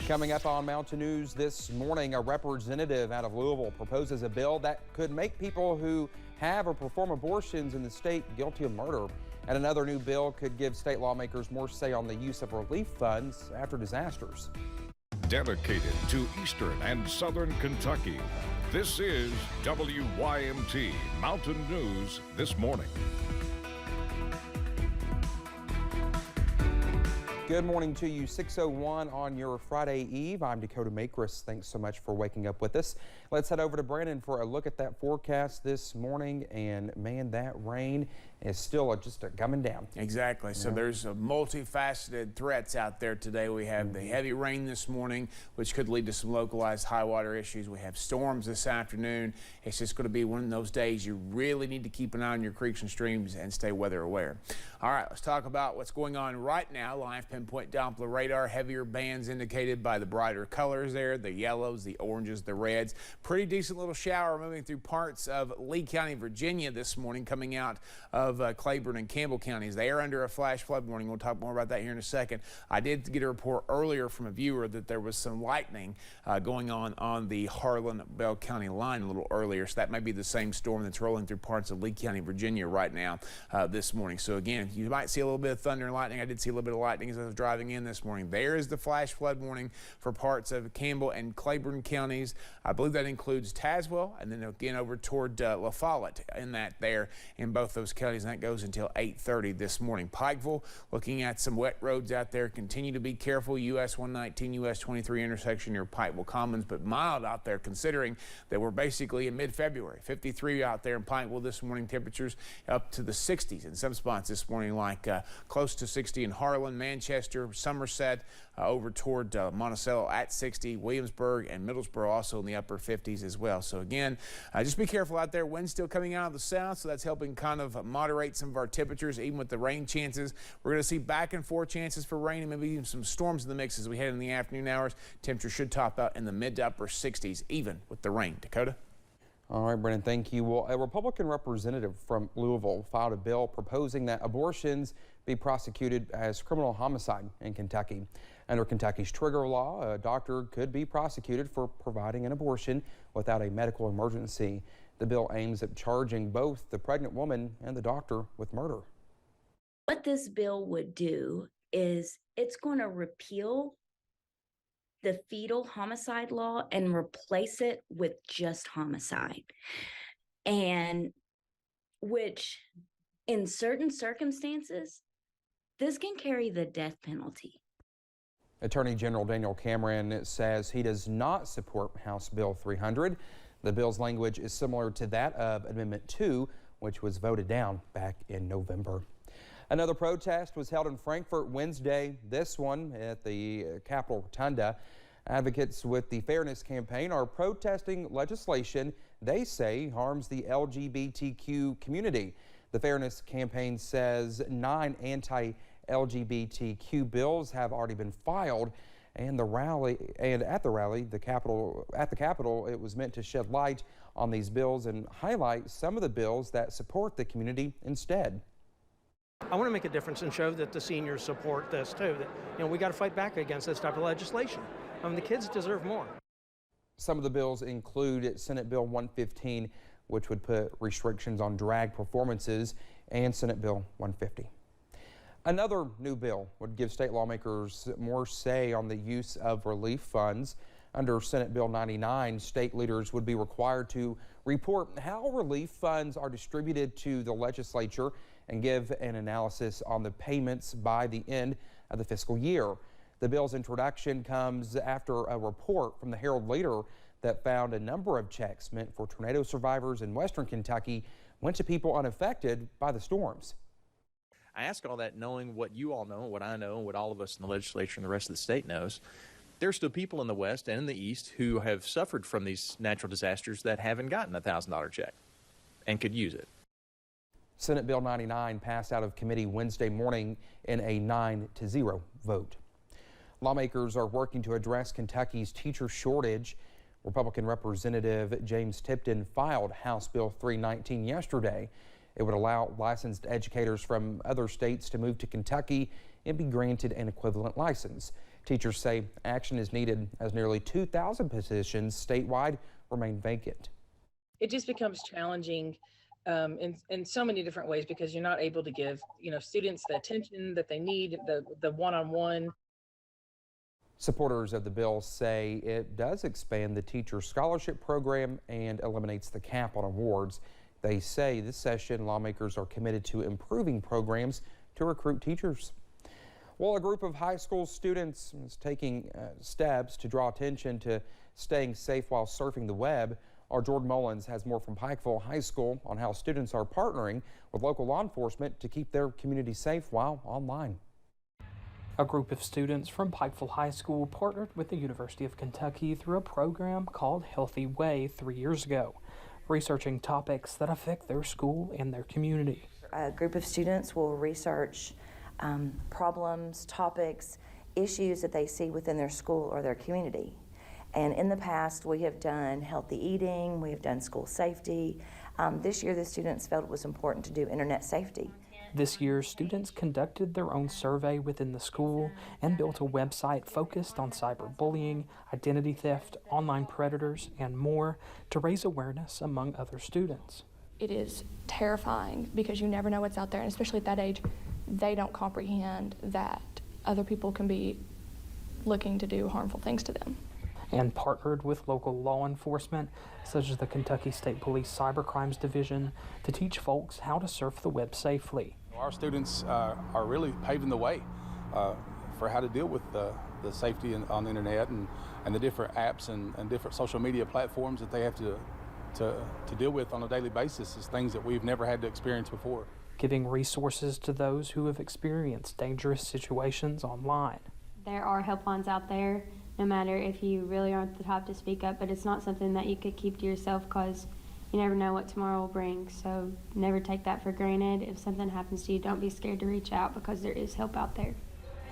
Coming up on Mountain News this morning, a representative out of Louisville proposes a bill that could make people who have or perform abortions in the state guilty of murder. And another new bill could give state lawmakers more say on the use of relief funds after disasters. Dedicated to Eastern and Southern Kentucky, this is WYMT Mountain News this morning. Good morning to you, 6:01 on your Friday Eve. I'm Dakota Makris. Thanks so much for waking up with us. Let's head over to Brandon for a look at that forecast this morning. And man, that rain is still just coming down. Exactly. So there's multifaceted threats out there today. We have the heavy rain this morning, which could lead to some localized high water issues. We have storms this afternoon. It's just going to be one of those days you really need to keep an eye on your creeks and streams and stay weather aware. All right, let's talk about what's going on right now. Live pinpoint Doppler radar, heavier bands indicated by the brighter colors there, the yellows, the oranges, the reds. Pretty decent little shower moving through parts of Lee County, Virginia this morning, coming out of Claiborne and Campbell counties. They are under a flash flood warning. We'll talk more about that here in a second. I did get a report earlier from a viewer that there was some lightning going on the Harlan-Bell County line a little earlier, so that may be the same storm that's rolling through parts of Lee County, Virginia right now this morning. So again, you might see a little bit of thunder and lightning. I did see a little bit of lightning as I was driving in this morning. There is the flash flood warning for parts of Campbell and Claiborne counties. I believe that includes Tazewell, and then again over toward La Follette in that there in both those counties, and that goes until 8:30 this morning. Pikeville, looking at some wet roads out there. Continue to be careful. US 119, US 23 intersection near Pikeville Commons, but mild out there considering that we're basically in mid-February. 53 out there in Pikeville this morning. Temperatures up to the 60s in some spots this morning, like close to 60 in Harlan, Manchester, Somerset, over toward Monticello at 60, Williamsburg and Middlesboro also in the upper 50s as well. So again, just be careful out there. Wind still coming out of the south, so that's helping kind of moderate some of our temperatures, even with the rain chances. We're going to see back and forth chances for rain and maybe even some storms in the mix as we head in the afternoon hours. Temperature should top out in the mid to upper 60s, even with the rain. Dakota? All right, Brennan, thank you. Well, a Republican representative from Louisville filed a bill proposing that abortions be prosecuted as criminal homicide in Kentucky. Under Kentucky's trigger law, a doctor could be prosecuted for providing an abortion without a medical emergency. The bill aims at charging both the pregnant woman and the doctor with murder. What this bill would do is it's going to repeal the fetal homicide law and replace it with just homicide, and which in certain circumstances, this can carry the death penalty. Attorney General Daniel Cameron says he does not support House Bill 300. The bill's language is similar to that of Amendment 2, which was voted down back in November. Another protest was held in Frankfort Wednesday, this one at the Capitol Rotunda. Advocates with the Fairness Campaign are protesting legislation they say harms the LGBTQ community. The Fairness Campaign says 9 anti-LGBTQ bills have already been filed, and at the Capitol, it was meant to shed light on these bills and highlight some of the bills that support the community instead. I want to make a difference and show that the seniors support this too. That we got to fight back against this type of legislation. The kids deserve more. Some of the bills include Senate Bill 115, which would put restrictions on drag performances, and Senate Bill 150. Another new bill would give state lawmakers more say on the use of relief funds. Under Senate Bill 99, state leaders would be required to report how relief funds are distributed to the legislature and give an analysis on the payments by the end of the fiscal year. The bill's introduction comes after a report from the Herald Leader that found a number of checks meant for tornado survivors in western Kentucky went to people unaffected by the storms. I ask all that knowing what you all know, what I know, what all of us in the legislature and the rest of the state knows. There are still people in the West and in the East who have suffered from these natural disasters that haven't gotten a $1,000 check and could use it. Senate Bill 99 passed out of committee Wednesday morning in a 9-0 vote. Lawmakers are working to address Kentucky's teacher shortage. Republican Representative James Tipton filed House Bill 319 yesterday. It would allow licensed educators from other states to move to Kentucky and be granted an equivalent license. Teachers say action is needed as nearly 2,000 positions statewide remain vacant. It just becomes challenging in so many different ways because you're not able to give, students the attention that they need, the one-on-one. Supporters of the bill say it does expand the teacher scholarship program and eliminates the cap on awards. They say this session lawmakers are committed to improving programs to recruit teachers. Well, a group of high school students is taking steps to draw attention to staying safe while surfing the web. Our Jordan Mullins has more from Pikeville High School on how students are partnering with local law enforcement to keep their community safe while online. A group of students from Pikeville High School partnered with the University of Kentucky through a program called Healthy Way 3 years ago, researching topics that affect their school and their community. A group of students will research problems, topics, issues that they see within their school or their community. And in the past, we have done healthy eating, we have done school safety. This year, the students felt it was important to do internet safety. This year, students conducted their own survey within the school and built a website focused on cyberbullying, identity theft, online predators, and more to raise awareness among other students. It is terrifying because you never know what's out there, and especially at that age, they don't comprehend that other people can be looking to do harmful things to them. And partnered with local law enforcement, such as the Kentucky State Police Cybercrimes Division, to teach folks how to surf the web safely. Our students are really paving the way for how to deal with the safety on the internet and the different apps and different social media platforms that they have to deal with on a daily basis. Is things that we've never had to experience before. Giving resources to those who have experienced dangerous situations online. There are helplines out there, no matter if you really aren't the type to speak up, but it's not something that you could keep to yourself because you never know what tomorrow will bring. So never take that for granted. If something happens to you, don't be scared to reach out because there is help out there.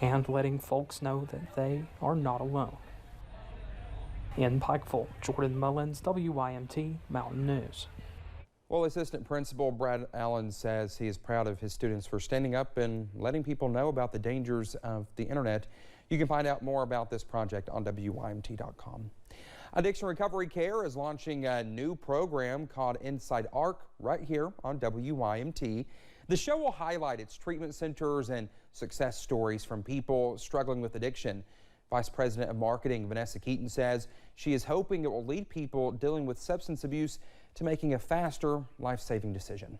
And letting folks know that they are not alone. In Pikeville, Jordan Mullins, WYMT Mountain News. Well, Assistant Principal Brad Allen says he is proud of his students for standing up and letting people know about the dangers of the internet. You can find out more about this project on WYMT.com. Addiction Recovery Care is launching a new program called Inside ARC right here on WYMT. The show will highlight its treatment centers and success stories from people struggling with addiction. Vice President of Marketing Vanessa Keaton says she is hoping it will lead people dealing with substance abuse to making a faster, life-saving decision.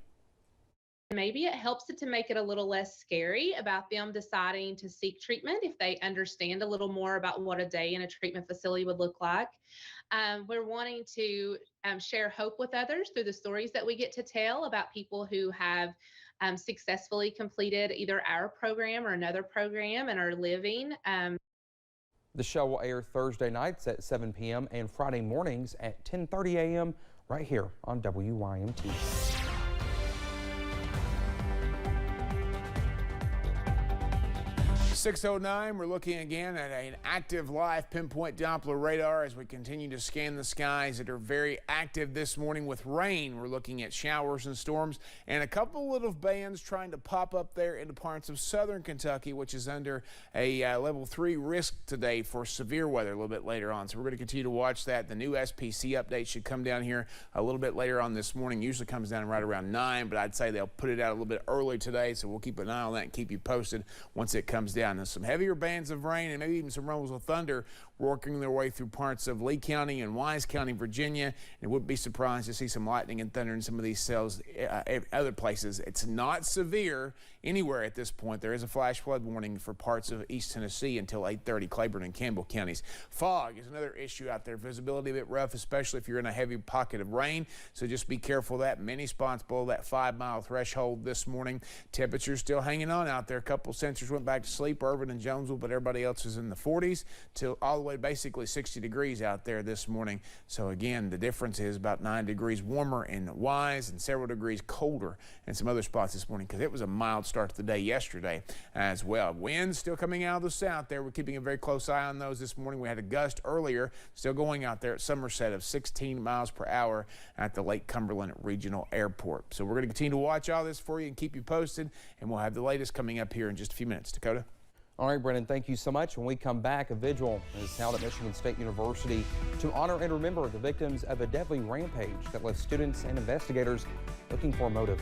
Maybe it helps it to make it a little less scary about them deciding to seek treatment if they understand a little more about what a day in a treatment facility would look like. We're wanting to share hope with others through the stories that we get to tell about people who have successfully completed either our program or another program and are living. The show will air Thursday nights at 7 p.m. and Friday mornings at 10:30 a.m. right here on WYMT. 6:09, we're looking again at an active live pinpoint Doppler radar as we continue to scan the skies that are very active this morning with rain. We're looking at showers and storms and a couple little bands trying to pop up there into parts of southern Kentucky, which is under a level 3 risk today for severe weather a little bit later on. So we're going to continue to watch that. The new SPC update should come down here a little bit later on this morning. Usually comes down right around 9, but I'd say they'll put it out a little bit early today. So we'll keep an eye on that and keep you posted once it comes down. And some heavier bands of rain and maybe even some rumbles of thunder working their way through parts of Lee County and Wise County, Virginia. And wouldn't be surprised to see some lightning and thunder in some of these cells other places. It's not severe anywhere at this point. There is a flash flood warning for parts of East Tennessee until 8:30, Claiborne and Campbell counties. Fog is another issue out there. Visibility a bit rough, especially if you're in a heavy pocket of rain. So just be careful of that. Many spots below that 5-mile threshold this morning. Temperatures still hanging on out there. A couple sensors went back to sleep, Irvin and Jonesville, but everybody else is in the 40s till all the way basically 60 degrees out there this morning. So again, the difference is about 9 degrees warmer in Wise and several degrees colder in some other spots this morning because it was a mild start to the day yesterday as well. Winds still coming out of the south there. We're keeping a very close eye on those this morning. We had a gust earlier, still going out there at Somerset of 16 miles per hour at the Lake Cumberland Regional Airport. So we're going to continue to watch all this for you and keep you posted, and we'll have the latest coming up here in just a few minutes. Dakota? All right, Brennan, thank you so much. When we come back, a vigil is held at Michigan State University to honor and remember the victims of a deadly rampage that left students and investigators looking for a motive.